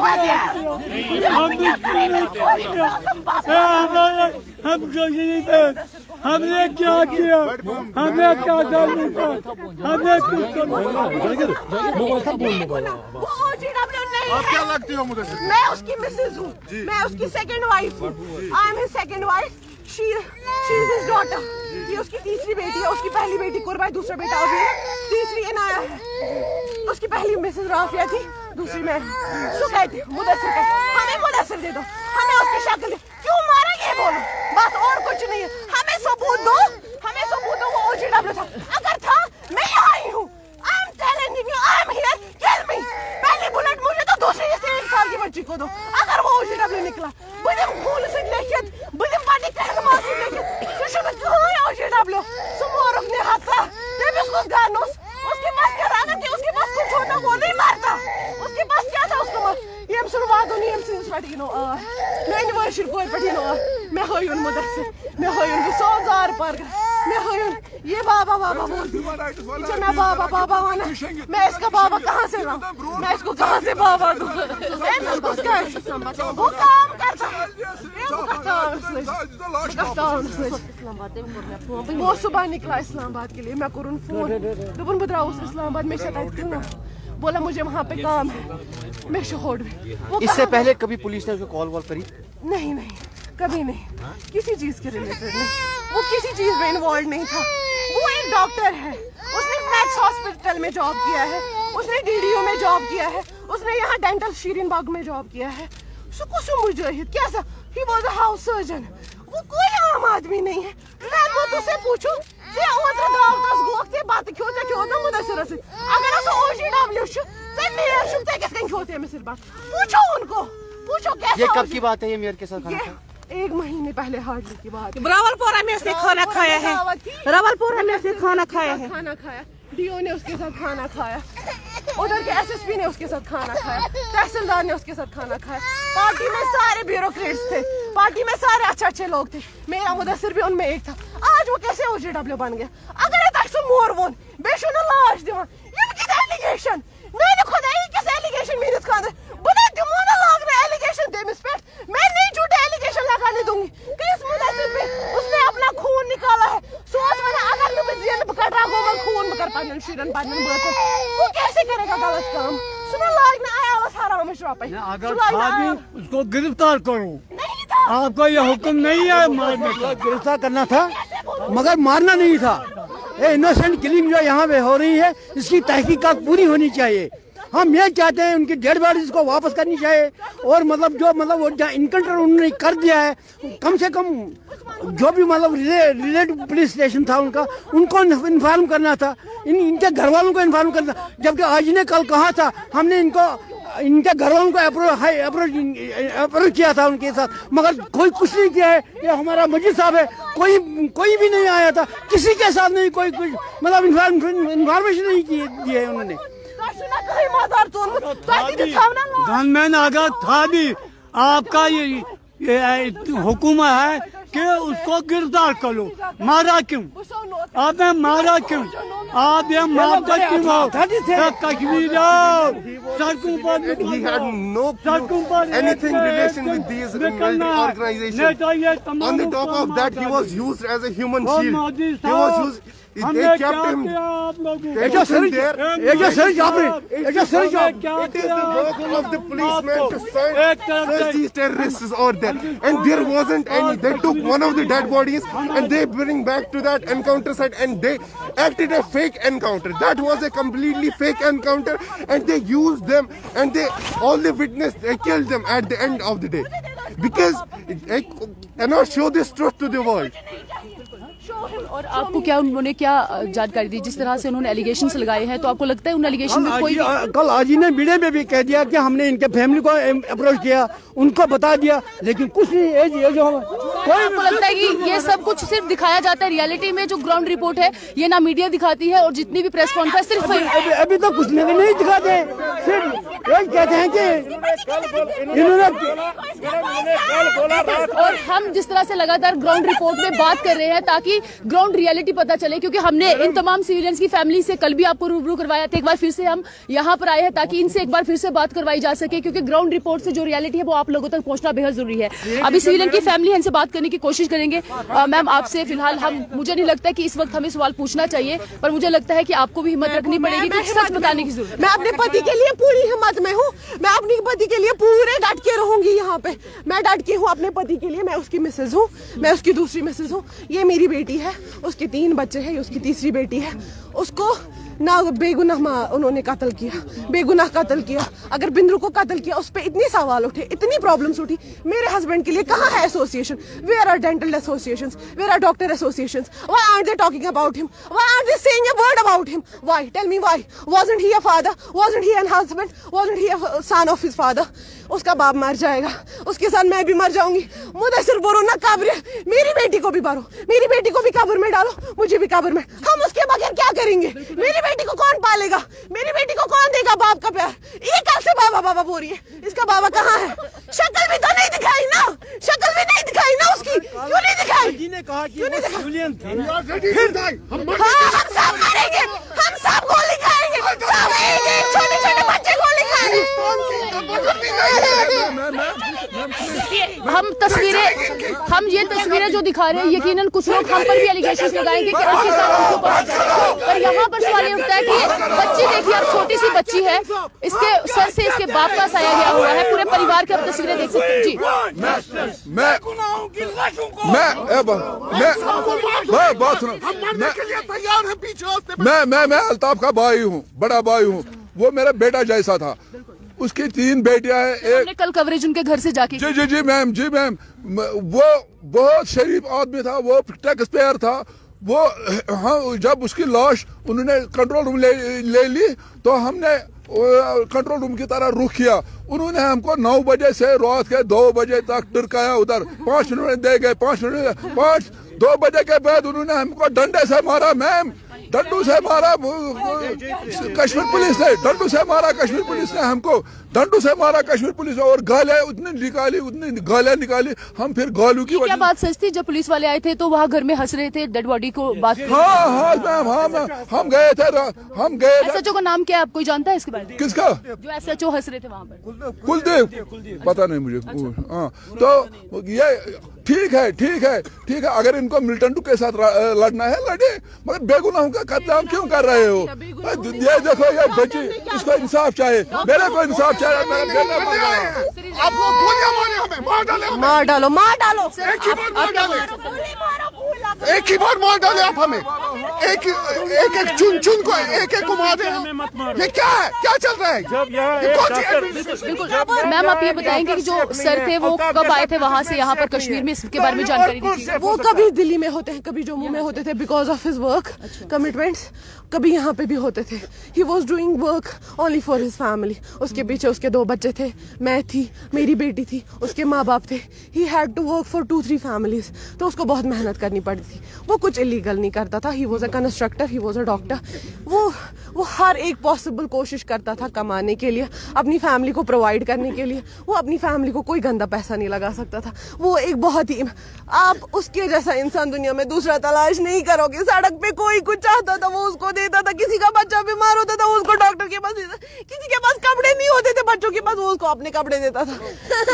हमने क्या किया, हमने क्या किया, हमने आप क्या लगती हो मुझे? मैं उसकी मिसेज हूँ, मैं उसकी सेकंड वाइफ हूँ। I am his second wife, she is his daughter. ये उसकी तीसरी बेटी है, उसकी पहली बेटी कुर्बाई, दूसरा बेटा अभी है, तीसरी इनाया है। उसकी पहली मिसेज राफिया थी, दूसरी मैं सुकैत थी। मुदस्सिर कहती, हमें मुदस्सिर दे दो, हमें उसकी शक्ल दे, क्यों मारा ये बोलो, बस और कुछ नहीं है। हमें सबूत दो, हमें सबूत दो वो OGW था। अगर था मैं यहाँ आई हूँ। I am telling you, I am here, kill me. पहली बुलेट मुझे तो दूसरी जैसे 1 साल की बच्ची को दो। अगर वो OGW निकला, budem खून से लेकिन budem पानी कहलमा से लेकिन सुशुभ कहाँ OGW सुमोरफ ने हाथा जब उसको गानोस उसके पास क्या था, कि उसके पास कुछ होता वो नहीं मारता। उसके पास क्या था उसको मार ये हम सुनवादो नहीं हम सिंस पढ़ी नो मैं यूनिवर्सिटी कोई पढ़ी नो मैं होई उन मुदस्सिर मैं होई उन 100,000 पर मैं होई उन ये बाबा बोलती है मैं बाबा वाला मैं इसका बाबा कहाँ से लाऊं, मैं इसको कहाँ से बाबा दूं। वो काम करता वो सुबह निकला इस्लामाबाद के लिए। मैं करूँ फोन दुबन बुद्रा उस इस्लामाबाद में शताब्दी बोला मुझे वहाँ पे काम है, मैं शोहर में। इससे पहले कभी पुलिस ने उसको कॉल वॉल करी? नहीं कभी नहीं, किसी चीज के रिलेटेड नहीं, वो किसी चीज में इन्वॉल्व नहीं था। वो एक डॉक्टर है, उसने मैक्स हॉस्पिटल में जॉब किया है, उसने DDO में जॉब किया है, उसने यहाँ डेंटल शीरीन बाग में जॉब किया है। मुजाहिद कैसा he was a house surgeon. वो कोई आम आदमी नहीं है। मैं वो तुझसे पूछूं से ओत्र दावतस गोख से बात क्यों ना मुदस्सिर से अगर उस OGW से मेयर शुते किस कहीं होते हैं मिस्र बात पूछो उनको, पूछो कैसे। ये कब की बात है? ये मेयर के साथ खाना खाया? 1 महीने पहले हार्डली की बात है। रावलपुरा में उसने खाना खाया है, रावलपुरा में उसने खाना खाया है, खाना खाया, DO ने उसके साथ खाना खाया, उधर के SSP ने उसके साथ खाना खाया, तहसीलदार ने उसके साथ खाना खाया। पार्टी में सारे ब्यूरोक्रेट्स थे, पार्टी में सारे अच्छे लोग थे, मेरा मुदस्सिर भी उनमें एक था। आज वो कैसे OGW बन गया? अगर तक मोर वोन बेशु न लाश दिवान ये किस एलिगेशन मैंने खुद ही किस एलिगेशन मेरे खाने बना दिमाग लागने एलिगेशन दे मिस पेट मैं नहीं झूठे एलिगेशन लगाने दूंगी कि इस मुदस्सिर पे उसने अपना खून निकाला है। सोच मैंने अगर नु बिजियन बकरा गोमन खून बकर पानन शीरन पानन बकर वो कैसे करेगा गलत काम? सुना लागने आया वाला हराम शरापे अगर भाभी उसको गिरफ्तार करो, आपका ये हुक्म नहीं है मारने का। गिरफ्तार करना था मगर मारना नहीं था। ये इनोसेंट किलिंग जो यहाँ पे हो रही है इसकी तहकीकात पूरी होनी चाहिए। हम ये चाहते हैं उनकी डेड बॉडीज को वापस करनी चाहिए और मतलब वो जहाँ इनकाउंटर उन्होंने कर दिया है कम से कम जो भी रिलेटिव पुलिस स्टेशन था उनको इन्फॉर्म करना था, इनके घर वालों को इन्फॉर्म करना। जबकि आज ने कल कहा था हमने इनके घर वालों को अप्रोच किया था उनके साथ, मगर कोई कुछ नहीं किया है। ये हमारा मजीद साहब है, कोई भी नहीं आया था, किसी के साथ नहीं कोई कुछ मतलब इन्फॉर्मेशन नहीं दी है उन्होंने। गनमैन अगर था भी आपका ये हुक्म है कि उसको गिरफ्तार करो, मारा क्यों? आपने मारा क्यों? आप ये मारते क्यों हो? कश्मीर सड़कों पर सड़कों पर anything relation with these organizations. On the top of that, he was used as a human shield. He was used. They kept him. It is the work of the policeman to search these terrorists out there, and there wasn't any. They took one of the dead bodies and they bring back to that encounter site, and they acted a fake encounter. That was a completely fake encounter, and they used them, and all the witnesses they killed them at the end of the day, because they cannot show this truth to the world. और आपको क्या उन्होंने क्या जानकारी दी? जिस तरह से उन्होंने एलिगेशंस लगाए हैं, तो आपको लगता है उन एलिगेशन में कोई कल आजी ने मीडिया में भी कह दिया कि हमने इनके फैमिली को अप्रोच किया, उनको बता दिया, लेकिन कुछ नहीं। ये जो आपको लगता है कि ये सब कुछ सिर्फ दिखाया जाता है? रियलिटी में जो ग्राउंड रिपोर्ट है ये ना मीडिया दिखाती है, और जितनी भी प्रेस कॉन्फ्रेंस सिर्फ अभी तो कुछ नहीं दिखाते, सिर्फ यही कहते हैं कि इन्होंने। और हम जिस तरह से लगातार ग्राउंड रिपोर्ट में बात कर रहे हैं ताकि ग्राउंड रियलिटी पता चले, क्योंकि हमने इन तमाम सिविलियंस की फैमिली से कल भी आपको रूबरू करवाया था, एक बार फिर से हम यहाँ पर आए हैं ताकि इनसे एक बार फिर से बात करवाई जा सके, क्योंकि ग्राउंड रिपोर्ट से जो रियलिटी है वो आप लोगों तक पहुंचना बेहद जरूरी है। अभी सिविलियन की फैमिली है, इनसे बात करने की कोशिश करेंगे। मैम आपसे फिलहाल मुझे नहीं लगता कि इस वक्त हमें सवाल पूछना चाहिए, पर मुझे लगता है कि आपको भी हिम्मत रखनी पड़ेगी, कुछ सच बताने की जरूरत है। मैं अपने पति के लिए पूरी हिम्मत में हूँ, मैं अपने पति के लिए पूरे डट के रहूंगी यहाँ पे। मैं डट के हूँ अपने पति के लिए, मैं उसकी मिसेज हूँ, मैं उसकी दूसरी मिसेज हूँ। ये मेरी बेटी है, उसके 3 बच्चे हैं, ये उसकी तीसरी बेटी है। उसको ना बेगुनाह उन्होंने कत्ल किया, बेगुनाह कत्ल किया। अगर बिंद्रू को कत्ल किया, उस पर इतने सवाल उठे, इतनी प्रॉब्लम्स उठी। मेरे हस्बैंड के लिए कहाँ है association? Where are dental associations? Where are doctor associations? Why aren't they talking about him? Why aren't they saying a word about him? Why? Tell me why? Wasn't he a father? Wasn't he an husband? Wasn't he a son of his father? उसका बाप मर जाएगा, उसके साथ मैं भी मर जाऊंगी। मुदस्सिर बोलो ना कब्र, मेरी बेटी को भी मारो, मेरी बेटी को भी कब्र में डालो, मुझे भी कब्र में। हम उसके बगैर क्या करेंगे? मेरी बेटी को कौन पालेगा? मेरी बेटी को कौन देगा बाप का प्यार? ये कल से बाबा बाबा बोल रही है, इसका बाबा कहाँ है? शक्ल भी तो नहीं दिखाई ना, शक्ल भी नहीं दिखाई ना उसकी। क्यों नहीं दिखाई? जी ने कहा कि वो सिविलियन थे। हाँ, हम सब मरेंगे, हम सब गोली खाएंगे, छोटे छोटे बच्चे गोली खाएंगे। हम ये तस्वीरें जो दिखा रहे हैं, यकीनन कुछ लोग हम पर भी एलिगेशंस लगाएंगे कि आखिरकार उनको पर यहाँ पर सवाल ये उठता है कि बच्ची देखिए, अब छोटी सी बच्ची है, इसके सर से इसके बाप का साया गया हुआ है, पूरे परिवार की आप तस्वीरें देख सकते हैं। जी मैं अल्ताफ का भाई हूँ, बड़ा भाई हूँ। वो मेरा बेटा जैसा था, उसकी 3 बेटियां हैं। एक कल कवरेज उनके घर से जाके जी मैम वो बहुत शरीफ आदमी था, वो टैक्स पेयर था वो। हाँ, जब उसकी लाश उन्होंने कंट्रोल रूम ले ली तो हमने कंट्रोल रूम की तरह रुख किया। उन्होंने हमको 9 बजे से रात के 2 बजे तक टुरकाया उधर। 5 मिनट दे गए, 2 बजे के बाद उन्होंने हमको डंडे से मारा मैम, डंडू से मारा कश्मीर पुलिस ने, डंडू से मारा कश्मीर पुलिस ने हमको, डंडू से मारा कश्मीर पुलिस ने। और गालियां उतनी गालियां निकाली। हम फिर गालू की क्या बात सच थी? जब पुलिस वाले आए थे तो वहाँ घर में हंस रहे थे डेड बॉडी को बात। हाँ मैम, हम गए थे। एसएचओ का नाम क्या है, आप कोई जानता है इसके बारे में? किसका? जो एसएचओ हंस रहे थे वहाँ पर। कुलदीप, पता नहीं मुझे। हाँ, तो ये ठीक है। अगर इनको मिल्टन टू के साथ लड़ना है लड़े, मगर बेगुनाहों का कत्लेआम क्यों कर रहे हो? ये देखो, ये बच्ची, इसको इंसाफ चाहिए, मेरे को इंसाफ चाहिए। मेरा बेटा मर गया। आपको गोलियां मारे, हमें मार डालो। एक ही बार मार डाले आप हमें, एक चुन को एक को मार दे। ये क्या है? क्या चल रहा है? बिल्कुल मैम, आप ये बताएंगे कि जो सर थे वो कब आए थे वहाँ से यहाँ पर कश्मीर में, इसके बारे में जानकारी दीजिए। वो कभी दिल्ली में होते हैं, कभी जम्मू में होते थे, because of his work commitments. कभी यहाँ पे भी होते थे। He was doing work only for his family. उसके पीछे उसके 2 बच्चे थे, मैं थी, मेरी बेटी थी, उसके माँ बाप थे। He had to work for 2-3 families, तो उसको बहुत मेहनत करनी पड़ती थी। वो कुछ इलीगल नहीं करता था। He was a constructor, he was a doctor. वो हर एक पॉसिबल कोशिश करता था कमाने के लिए, अपनी फैमिली को प्रोवाइड करने के लिए। वो अपनी फैमिली को कोई गंदा पैसा नहीं लगा सकता था। वो एक बहुत ही, आप उसके जैसा इंसान दुनिया में दूसरा तलाश नहीं करोगे। सड़क पे कोई कुछ चाहता था वो उसको देता था, किसी का बच्चा बीमार होता था वो उसको डॉक्टर के पास देता, किसी के पास कपड़े नहीं होते थे बच्चों के पास, वो उसको अपने कपड़े देता था।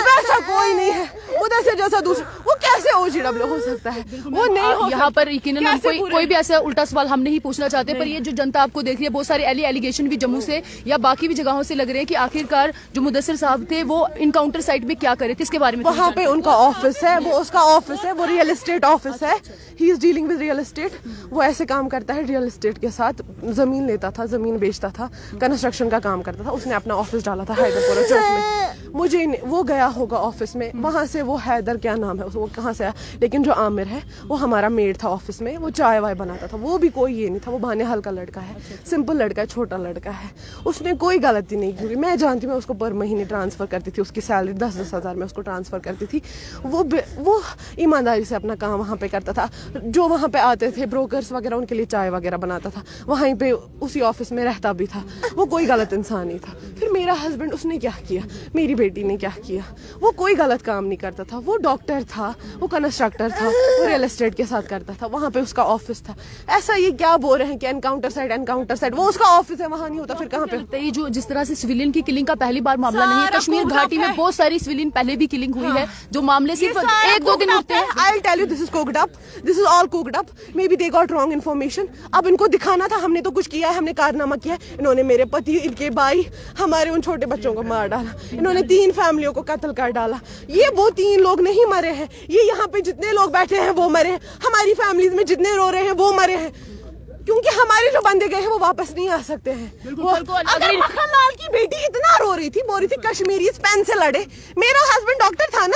वैसा कोई नहीं है उधर से जैसा दूसरा। वो कैसे OGW हो सकता है? वो नहीं हो। यहाँ पर यकीनन हम कोई भी ऐसा उल्टा सवाल हम नहीं पूछना चाहते, पर ये जो जनता आपको देख रही है, बहुत सारे एलिगेशन भी जम्मू से या बाकी भी जगहों से लग रहे हैं कि आखिरकार जो मुदस्सिर साहब थे वो इनकाउंटर साइट में क्या करे थे, इसके बारे में। वहाँ पे उनका ऑफिस है, वो उसका ऑफिस है, वो रियल एस्टेट ऑफिस है। He is dealing with real estate. वो ऐसे काम करता है रियल एस्टेट के साथ, जमीन लेता था, जमीन बेचता था, कंस्ट्रक्शन का काम करता था। उसने अपना ऑफिस डाला था हैदरपुरा चौक में। मुझे वो गया होगा ऑफिस में, वहां से वो हैदर, क्या नाम है, वो कहाँ से आया। लेकिन जो आमिर है वो हमारा मेड था ऑफिस में, वो चाय वाय बनाता था, वो भी कोई ये नहीं था, वो बहाने का लड़का है, सिंपल लड़का है, छोटा लड़का है, उसने कोई गलती नहीं की। मैं जानती हूँ, मैं उसको पर महीने ट्रांसफ़र करती थी, उसकी सैलरी 10-10 हज़ार में उसको ट्रांसफ़र करती थी। वो ईमानदारी से अपना काम वहाँ पे करता था। जो वहाँ पे आते थे ब्रोकर्स वगैरह, उनके लिए चाय वगैरह बनाता था, वहीं पे उसी ऑफिस में रहता भी था। वो कोई गलत इंसान नहीं था। फिर मेरा हस्बैंड, उसने क्या किया, मेरी बेटी ने क्या किया, वो कोई गलत काम नहीं करता था। वो डॉक्टर था, वो कंस्ट्रक्टर था, वो रियल एस्टेट के साथ करता था, वहाँ पे उसका ऑफिस था। ऐसा ये क्या बोल रहे हैं कि एनकाउंटर साइड, वो उसका ऑफिस है, वहाँ नहीं होता, फिर कहाँ पे? ये जो जिस तरह से सिविलियन की किलिंग का पहली बार मामला नहीं है, कश्मीर घाटी में बहुत सारी सिविलियन पहले भी किलिंग हुई है, जो मामले सिर्फ 1-2 दिन होते हैं। I will tell you, this is cooked up, this is all cooked up. Maybe they got wrong information. अब इनको दिखाना था, हमने तो कुछ किया है, हमने कारनामा किया है। इन्होंने मेरे पति, इनके भाई, हमारे उन छोटे बच्चों को मार डाला, इन्होंने 3 फैमिलियों को कत्ल कर डाला। ये वो 3 लोग नहीं मरे हैं, ये यहाँ पे जितने लोग बैठे हैं वो मरे हैं, हमारी फैमिलीज में जितने रो रहे हैं वो मरे हैं, क्योंकि हमारे जो बंदे गए हैं वो वापस नहीं आ सकते हैं। अगर मक्खनलाल की बेटी इतना रो रही थी, बोल रही थी कश्मीरी पेन से लड़े, मेरा हस्बैंड डॉक्टर था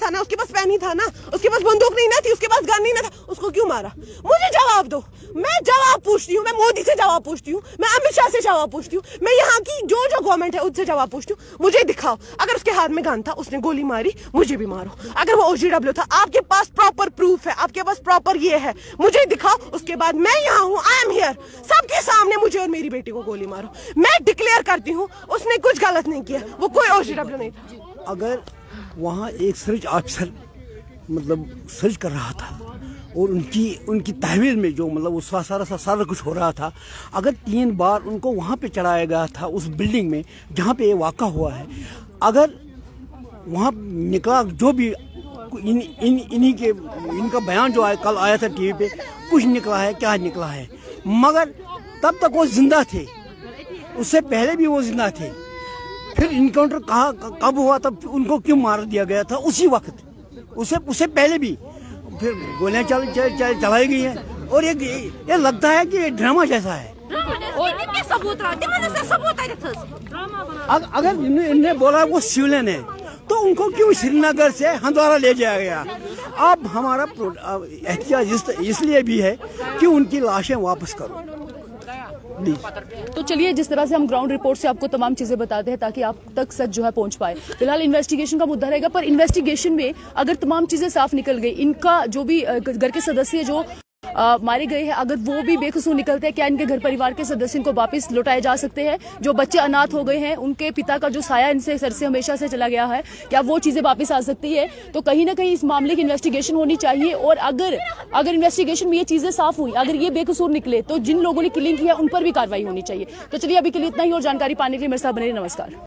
ना, उसके पास पेन ही था ना, उसके पास बंदूक नहीं ना थी, उसके पास गन नहीं ना था, उसको क्यों मारा? मुझे जवाब दो। मैं जवाब पूछती हूँ, मैं मोदी से जवाब पूछती हूँ, मैं अमित शाह से जवाब पूछती हूँ, मैं यहाँ की जो गवर्नमेंट है उससे जवाब पूछती हूँ। मुझे दिखाओ, अगर उसके हाथ में गन था, उसने गोली मारी, मुझे भी मारो। अगर वो OGW था, आपके पास प्रॉपर प्रूफ है, आपके पास प्रॉपर ये है, मुझे दिखाओ। उसके बाद मैं यहाँ हूँ, आई एम हियर, सबके सामने मुझे और मेरी बेटी को गोली मारो। मैं डिक्लेयर करती हूँ, उसने कुछ गलत नहीं किया, वो कोई OGW नहीं था। अगर वहाँ एक सर्च ऑफिसर मतलब सर्च कर रहा था और उनकी तहवील में जो मतलब वो सारा कुछ हो रहा था, अगर 3 बार उनको वहाँ पे चढ़ाया गया था उस बिल्डिंग में जहाँ पे ये वाक़ा हुआ है, अगर वहाँ निकला जो भी इनका बयान जो कल आया था टीवी पे, कुछ निकला है, क्या निकला है, मगर तब तक वो जिंदा थे, उससे पहले भी वो जिंदा थे। फिर इनकाउंटर कब हुआ, तब उनको क्यों मार दिया गया था उसी वक्त, उससे पहले भी फिर गोलियां चलाई गई हैं। और ये लगता है कि ये ड्रामा जैसा है। अगर इन्हें बोला वो सिविलियन है, तो उनको क्यों श्रीनगर से हंदवारा ले जाया गया? अब हमारा एहतियात इसलिए भी है कि उनकी लाशें वापस करो। तो चलिए, जिस तरह से हम ग्राउंड रिपोर्ट से आपको तमाम चीजें बताते हैं ताकि आप तक सच जो है पहुंच पाए। फिलहाल इन्वेस्टिगेशन का मुद्दा रहेगा, पर इन्वेस्टिगेशन में अगर तमाम चीजें साफ निकल गई, इनका जो भी घर के सदस्य जो मारे गए हैं, अगर वो भी बेकसूर निकलते हैं, क्या इनके घर परिवार के सदस्य इनको वापस लौटाए जा सकते हैं? जो बच्चे अनाथ हो गए हैं, उनके पिता का जो साया इनसे सर से हमेशा से चला गया है, क्या वो चीजें वापस आ सकती है? तो कहीं ना कहीं इस मामले की इन्वेस्टिगेशन होनी चाहिए। और अगर इन्वेस्टिगेशन में ये चीजें साफ हुई, अगर ये बेकसूर निकले, तो जिन लोगों ने किलिंग किया उन पर भी कार्रवाई होनी चाहिए। तो चलिए, अभी के लिए इतना ही, और जानकारी पाने के लिए मेरे साथ बने रहिए। नमस्कार।